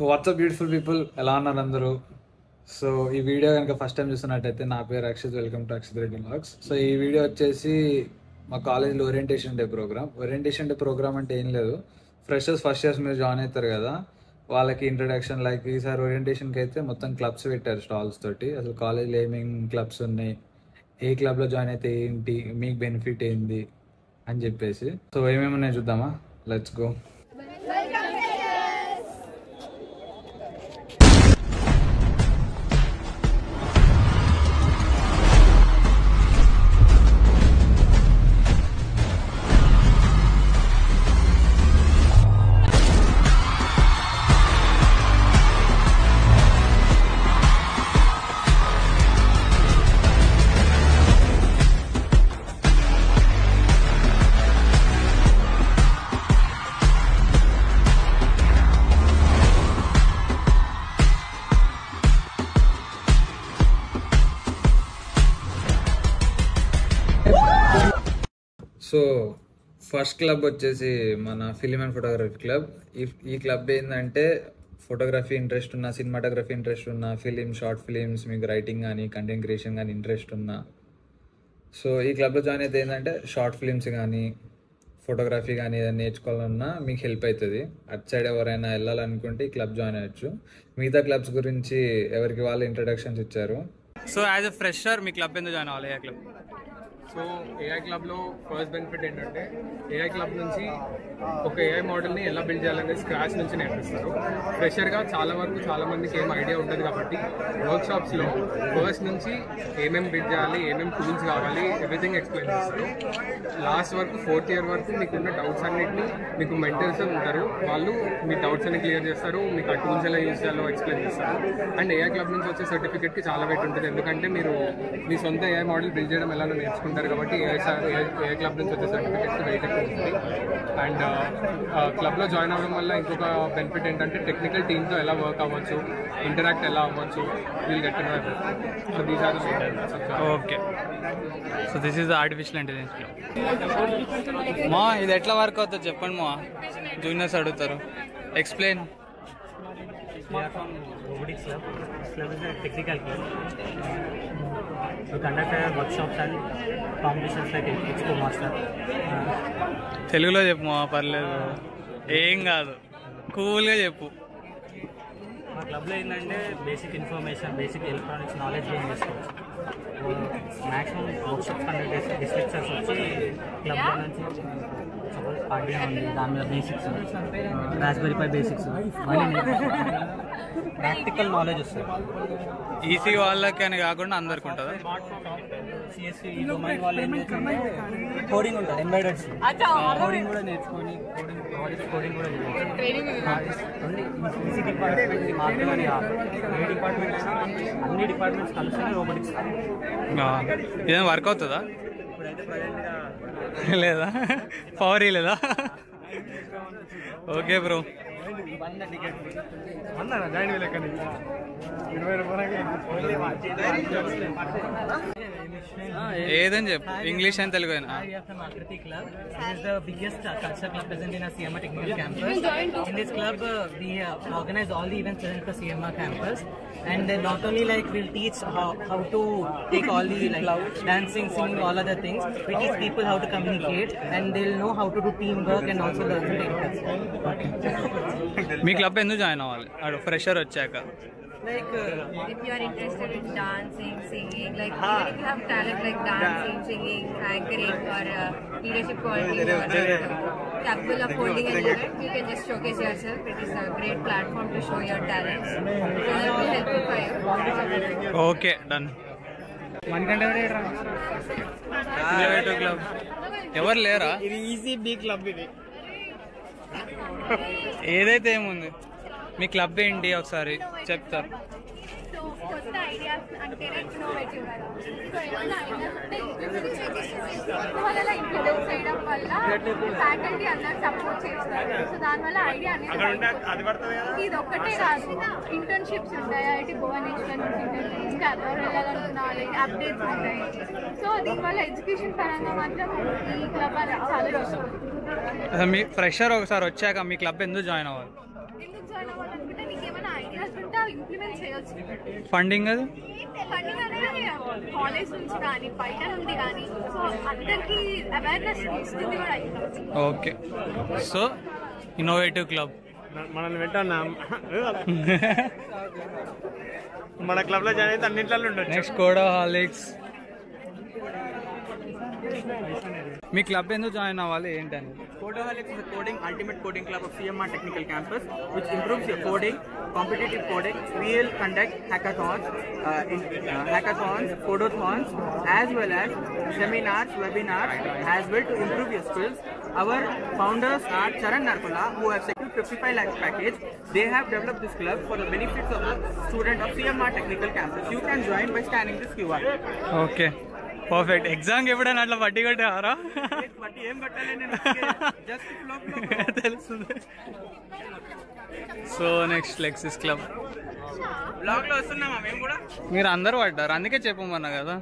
WhatsApp beautiful people, ఎలా ఉన్నారు అందరూ? సో ఈ వీడియో కనుక ఫస్ట్ టైం చూస్తున్నట్టయితే నా పేరు Akshith, welcome to Akshith Reddy vlogs. So ఈ వీడియో వచ్చేసి మా కాలేజ్లో ఓరియంటేషన్ డే ప్రోగ్రామ్ అంటే ఏం లేదు, ఫ్రెషర్స్ ఫస్ట్ ఇయర్స్ మీరు జాయిన్ అవుతారు కదా, వాళ్ళకి ఇంట్రడక్షన్. లైక్ ఈసారి ఓరియంటేషన్కి అయితే మొత్తం క్లబ్స్ పెట్టారు స్టాల్స్ తోటి. అసలు కాలేజ్లో ఏమేమి క్లబ్స్ ఉన్నాయి, ఏ క్లబ్లో జాయిన్ అయితే ఏంటి, మీకు బెనిఫిట్ ఏంది అని చెప్పేసి. సో ఏమేమి ఉన్నాయో చూద్దామా, let's go. So first club వచ్చేసి మన ఫిలిం అండ్ ఫోటోగ్రఫీ క్లబ్. ఈ క్లబ్ ఏంటంటే ఫోటోగ్రఫీ ఇంట్రెస్ట్ ఉన్న, సినిమాటోగ్రఫీ ఇంట్రెస్ట్ ఉన్న, షార్ట్ ఫిలిమ్స్, మీకు రైటింగ్ కానీ కంటెంట్ క్రియేషన్ కానీ ఇంట్రెస్ట్ ఉన్న, సో ఈ క్లబ్లో జాయిన్ అయితే ఏంటంటే షార్ట్ ఫిలిమ్స్ కానీ ఫోటోగ్రఫీ కానీ ఏదైనా నేర్చుకోవాలన్నా మీకు హెల్ప్ అవుతుంది. అటు సైడ్ ఎవరైనా వెళ్ళాలనుకుంటే ఈ క్లబ్ జాయిన్ అవ్వచ్చు. మిగతా క్లబ్స్ గురించి ఎవరికి వాళ్ళు ఇంట్రడక్షన్స్ ఇచ్చారు. So as a fresher me club ఎందుకు జాయిన్ అవ్వాలి? A club? సో ఏఐ క్లబ్లో ఫస్ట్ బెనిఫిట్ ఏంటంటే ఏఐ క్లబ్ నుంచి ఒక ఏఐ మోడల్ని ఎలా బిల్డ్ చేయాలనేది స్క్రాచ్ నుంచి నేర్పిస్తారు. ఫ్రెషర్గా చాలా మందికి ఏం ఐడియా ఉంటుంది కాబట్టి వర్క్షాప్స్లో ఫస్ట్ నుంచి ఏమేమి బిల్డ్ చేయాలి, ఏమేమి టూల్స్ కావాలి, ఎవ్రీథింగ్ ఎక్స్ప్లెయిన్ చేస్తారు. లాస్ట్ వరకు 4th ఇయర్ వరకు మీకున్న డౌట్స్ అన్నింటినీ మీకు మెంటర్స్ ఉంటారు, వాళ్ళు మీ డౌట్స్ అన్ని క్లియర్ చేస్తారు, మీకు ఆ టూల్స్ ఎలా యూజ్ చేయాలో ఎక్స్ప్లెయిన్ చేస్తారు. అండ్ ఏఐ క్లబ్ నుంచి వచ్చే సర్టిఫికేట్కి చాలా వెయిట్ ఉంటుంది, ఎందుకంటే మీరు మీ సొంత ఏఐ మోడల్ బిల్డ్ చేయడం ఎలా నేర్చుకుంటారు కాబట్టి ఏఐ క్లబ్ నుంచి వచ్చే సర్టిఫికేట్కి వెయిట్ ఎక్కువ ఉంటుంది. అండ్ క్లబ్లో జాయిన్ అవ్వడం వల్ల ఇంకొక బెనిఫిట్ ఏంటంటే టెక్నికల్ టీమ్తో ఎలా వర్క్ అవ్వచ్చు, ఇంటరాక్ట్ ఎలా అవ్వచ్చు, we'll get to know everything. So these are the main. Okay, so this is the artificial intelligence club. మా ఇది ఎట్లా వర్క్ అవుతుంది చెప్పండి మా, జూనియర్స్ అడుగుతారు. Explain. Robotics Club. This club is a technical club. We conduct workshops and competitions like Expo Master. తెలుగులో చెప్పు మా, పర్లేదు, ఏం కాదు, కూల్గా చెప్పు. మా క్లబ్లో ఏంటంటే basic information, basic electronics knowledge gain చేసుకోవచ్చు. మ్యాక్సిమం వర్క్షాప్స్ కండక్ట్ చేసే డిస్ట్రిక్చర్స్ వచ్చి క్లబ్లో నుంచి సపోజ్ ఆర్డినో ఉంది, దాని మీద బేసిక్స్, రాస్బెరీ పై బేసిక్స్, ప్రాక్టికల్ నాలెడ్జ్ వస్తుంది. ఈసీ వాళ్ళకి అని కాకుండా అందరికి ఉంటుందా? సిఎస్సి ఈ డొమైన్ వాళ్ళు ఏం చేస్తుంటే కోడింగ్ ఉంటుంది, ఎంబెడెడ్స్ కోడింగ్ కూడా నేర్చుకొని కోడింగ్ కూడా ఈసీ డిపార్ట్మెంట్ మాత్రమే కాదు, ఏ డిపార్ట్మెంట్ అన్ని డిపార్ట్మెంట్స్ కలిసి రోబోటిక్స్. ఇదేం వర్క్ అవుతుందా? ఇప్పుడైతే ప్రజెంట్గా లేదా, పవర్ లేదా? Okay bro. ఏదని చెప్పు, ఇంగ్లీష్ అని తెలుగు అయినా. Akriti Club. This is the biggest culture club present in our CMR Technical Campus. In this club, we organize all the events present for CMR campus, and then not only like we'll teach how to take all the like dancing, singing, all other things. We teach people how to communicate, and they'll know how to do teamwork and also learn to take tests. Me club ఎందుకు join అవ్వాలి fresher వచ్చాక? Like if you are interested in dancing, singing, like even if you have talent like dancing, singing, anchoring, or leadership quality, or capable of holding an event, you can just showcase yourself. It is a great platform to show your talents. So that will help you for you. Okay, done. Club ఎవరు లేరా? ఇది easy be club. ఇది ఏదైతే ఏముంది, మీ club ఏంటి ఒకసారి చెప్తారు? So కొత్త ఐడియాస్ అంటే ఇన్నోవేటివ్ కదా. సో ఏమైనా ఐడియాస్ అంటే వల్ల ఇంప్లిమెంట్ చేయడం వల్ల ఫ్యాకల్టీ అందరూ సపోర్ట్ చేస్తారు. సో దానివల్ల ఐడియా అనేది ఇది ఒక్కటే కాదు, ఇంటర్న్షిప్స్ ఉంటాయి, ఐఐటి భువనేశ్వర్ నుంచి ఇంటర్న్షిప్స్, ఇంకా ఎవరు వెళ్ళాలనుకున్న వాళ్ళకి అప్డేట్స్ ఉంటాయి. సో దీనివల్ల ఎడ్యుకేషన్ పరంగా మాత్రం ఈ క్లబ్ అనేది చాలా యూస్ఫుల్. మీ ఫ్రెషర్ ఒకసారి వచ్చాక మీ క్లబ్ ఎందుకు జాయిన్ అవ్వాలి? ఎందుకు జాయిన్ అవ్వాలనుకుంటే నీకు ఇంప్లిమెంట్ చేయొచ్చు. ఫండింగ్ అది ఫండింగ్ అనేది కాలేజ్ నుంచి కానీ బయట నుండి కానీ సో అందరికీ అవేర్నెస్ ఇస్తుంది కూడా అవుతుంది. ఓకే, సో ఇన్నోవేటివ్ క్లబ్ మనల్ని వెంటనే మన క్లబ్ లో జాయిన్ అయితే అన్నింటిలో ఉండొచ్చు. నెక్స్ట్ కోడాహాలిక్స్. మీ క్లబ్ ఎందుకు జాయిన్ అవ్వాలి ఏంటని? Codeaholics is a ultimate coding club of CMR Technical Campus, which improves your coding, competitive coding. We will conduct hackathons, codathons, as well as seminars, webinars, as well to improve your skills. Our founders are Charan Narkola, who have secured 55 lakh package. They have developed this club for the benefits of the student of CMR Technical Campus. You can join by scanning this QR. Okay, perfect. Exam ఎప్పుడైనా అట్లా పట్టి కొట్టారా? తెలుస్తుంది. So next lexis club. Blog లో వస్తున్నామా మేము కూడా? మీరు అందరూ పడ్డారు, అందుకే చెప్పమన్నా కదా.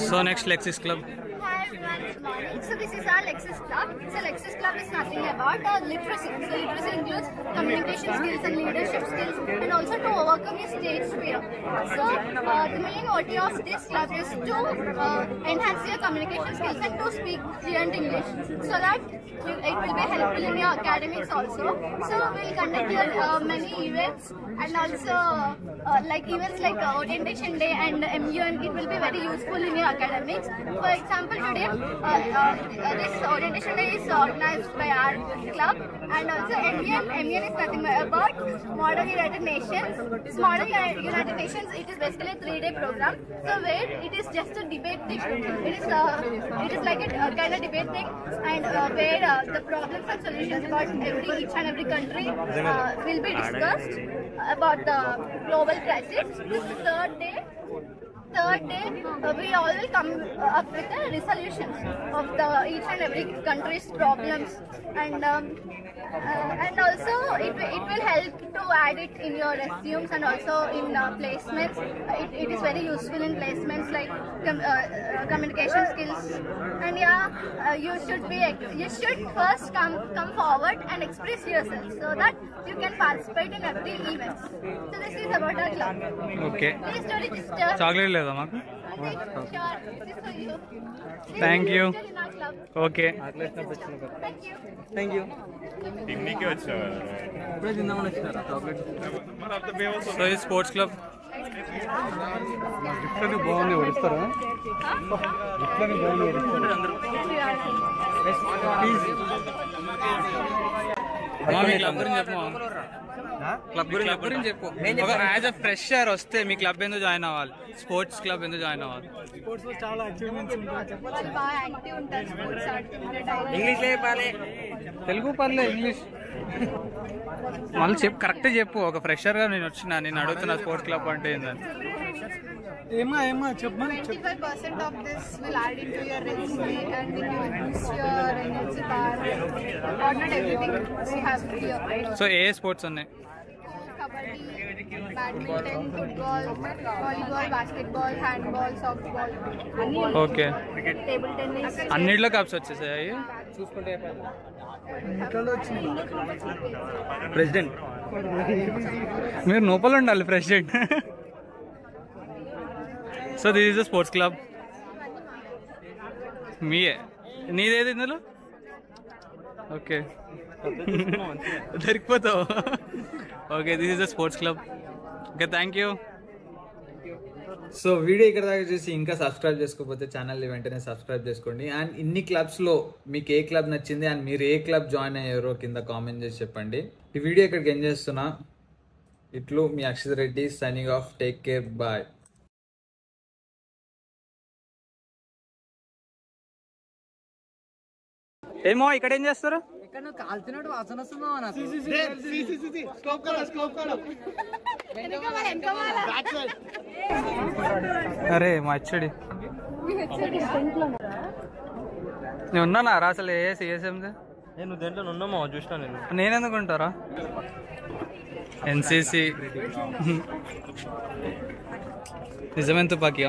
So next lexis club. Hi everyone, good morning. So this is our Lexis Club. So Lexis Club is nothing about literacy. So literacy includes communication skills and leadership skills, and also to overcome your stage fear. So the main motto of this club is to enhance your communication skills and to speak fluent English, so that it will be helpful in your academics also. So we'll conduct here many events, and also like events like orientation day and MUN. It will be very useful in your academics. For example, today this orientation day is organized by our club, and also MUN is nothing about Model United Nations. This Model United Nations, it is basically a 3-day program. So where it is just a debate thing. It is like a kind of debate thing, and where the problems and solutions about each and every country will be discussed about the global crisis. This is the third day, we all will come up with the resolutions of the each and every country's problems, and also it will help to add it in your resumes and also in placements. It is very useful in placements like communication skills, and you should first come forward and express yourself so that you can participate in every event. So this is about our club. Okay. Please do register. Chocolate లేదా మాకు? Sure, this is for you. Thank you. Register in our club. Okay, Thank you. So ఈ sports club. బాగుంది, ఓడిస్తారా? మీ club గురించి చెప్పు. Club గురించి చెప్పు. As a fresher వస్తే మీ club ఎందుకు జాయిన్ అవ్వాలి? స్పోర్ట్స్ క్లబ్ ఎందుకు జాయిన్ అవ్వాలి? స్పోర్ట్స్ లో చాలా అచీవ్మెంట్స్ ఉంటాయి. వాళ్ళు బాగా యాక్టివ్ ఉంటారు స్పోర్ట్స్ ఆడుతుంటే. ఇంగ్లీష్ లో చెప్పాలి. తెలుగు పర్లే, ఇంగ్లీష్ మళ్ళీ చెప్పు, కరెక్ట్ చెప్పు. ఒక ఫ్రెషర్ గా నేను అడుగుతున్నా స్పోర్ట్స్ క్లబ్ అంటే ఏందని. ఏమా చెప్పమని. 25% of this will add into your resume and will boost your energy bar. Or not everything we have here. So ఏ స్పోర్ట్స్ ఉన్నాయి? Kabaddi, badminton, football, volleyball, basketball, handball, softball. Okay, Table tennis. అన్నిట్లో cups వచ్చేసాయి. President మీరు లోపల ఉండాలి, president. So this is the sports club. నీదేది ఇందులో? Okay, దొరికిపోతావు. Okay, this is the sports club. Okay, thank you. So video ఇక్కడ దాకా చూసి ఇంకా సబ్స్క్రైబ్ చేసుకోకపోతే ఛానల్ని వెంటనే సబ్స్క్రైబ్ చేసుకోండి. అండ్ ఇన్ని క్లబ్స్లో మీకు ఏ క్లబ్ నచ్చింది అండ్ మీరు ఏ క్లబ్ జాయిన్ అయ్యారో కింద కామెంట్ చేసి చెప్పండి. ఈ వీడియో ఇక్కడికి ఎండ్ చేస్తున్నా. ఇట్లు మీ Akshit Reddy signing off. Take care, bye. ఏమో ఇక్కడ ఏం చేస్తారు? కాల్చినట్టు వాసన వస్తుందో నాకు. అరే మా హెచ్ఓడి నేను ఉన్నానా రా అసలు? సిఎస్ఎం నేను దేంట్లో ఉన్నామో చూసినా. నేనెందుకు ఉంటారా? ఎన్సిసి నిజమేం తుపాకీ?